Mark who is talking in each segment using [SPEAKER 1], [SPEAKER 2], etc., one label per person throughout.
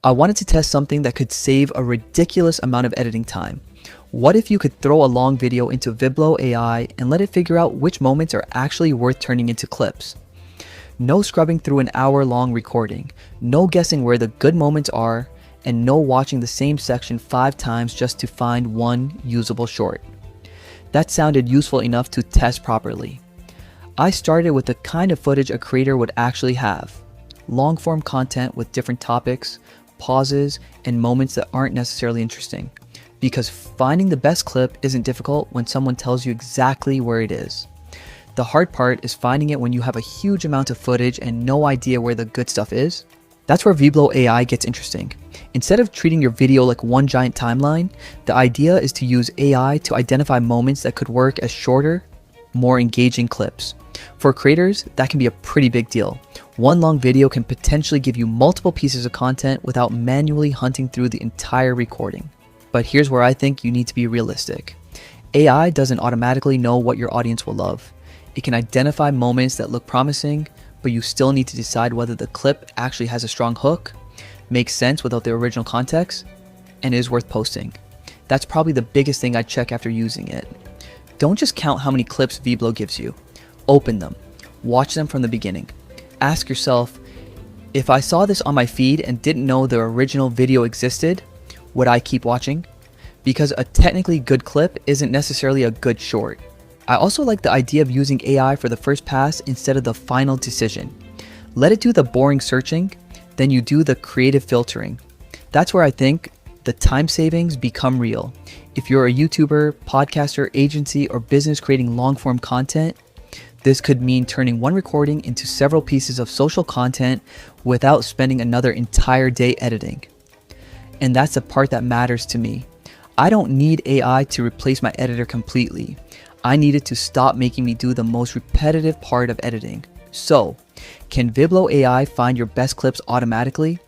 [SPEAKER 1] I wanted to test something that could save a ridiculous amount of editing time. What if you could throw a long video into Viblo AI and let it figure out which moments are actually worth turning into clips? No scrubbing through an hour-long recording, no guessing where the good moments are, and no watching the same section 5 times just to find one usable short. That sounded useful enough to test properly. I started with the kind of footage a creator would actually have. Long-form content with different topics, pauses, and moments that aren't necessarily interesting. Because finding the best clip isn't difficult when someone tells you exactly where it is. The hard part is finding it when you have a huge amount of footage and no idea where the good stuff is. That's where Viblo AI gets interesting. Instead of treating your video like one giant timeline, the idea is to use AI to identify moments that could work as shorter, more engaging clips. For creators, that can be a pretty big deal. One long video can potentially give you multiple pieces of content without manually hunting through the entire recording. But here's where I think you need to be realistic. AI doesn't automatically know what your audience will love. It can identify moments that look promising, but you still need to decide whether the clip actually has a strong hook, makes sense without the original context, and is worth posting. That's probably the biggest thing I check after using it. Don't just count how many clips Viblo gives you. Open them. Watch them from the beginning. Ask yourself, if I saw this on my feed and didn't know the original video existed, would I keep watching? Because a technically good clip isn't necessarily a good short. I also like the idea of using AI for the first pass instead of the final decision. Let it do the boring searching, then you do the creative filtering. That's where I think the time savings become real. If you're a YouTuber, podcaster, agency, or business creating long-form content, this could mean turning one recording into several pieces of social content without spending another entire day editing. And that's the part that matters to me. I don't need AI to replace my editor completely. I need it to stop making me do the most repetitive part of editing. So, can Viblo AI find your best clips automatically?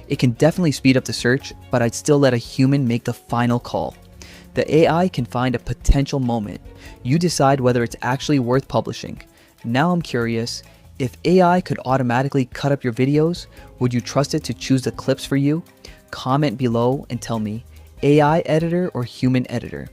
[SPEAKER 1] It can definitely speed up the search, but I'd still let a human make the final call. The AI can find a potential moment. You decide whether it's actually worth publishing. Now I'm curious, if AI could automatically cut up your videos, would you trust it to choose the clips for you? Comment below and tell me, AI editor or human editor?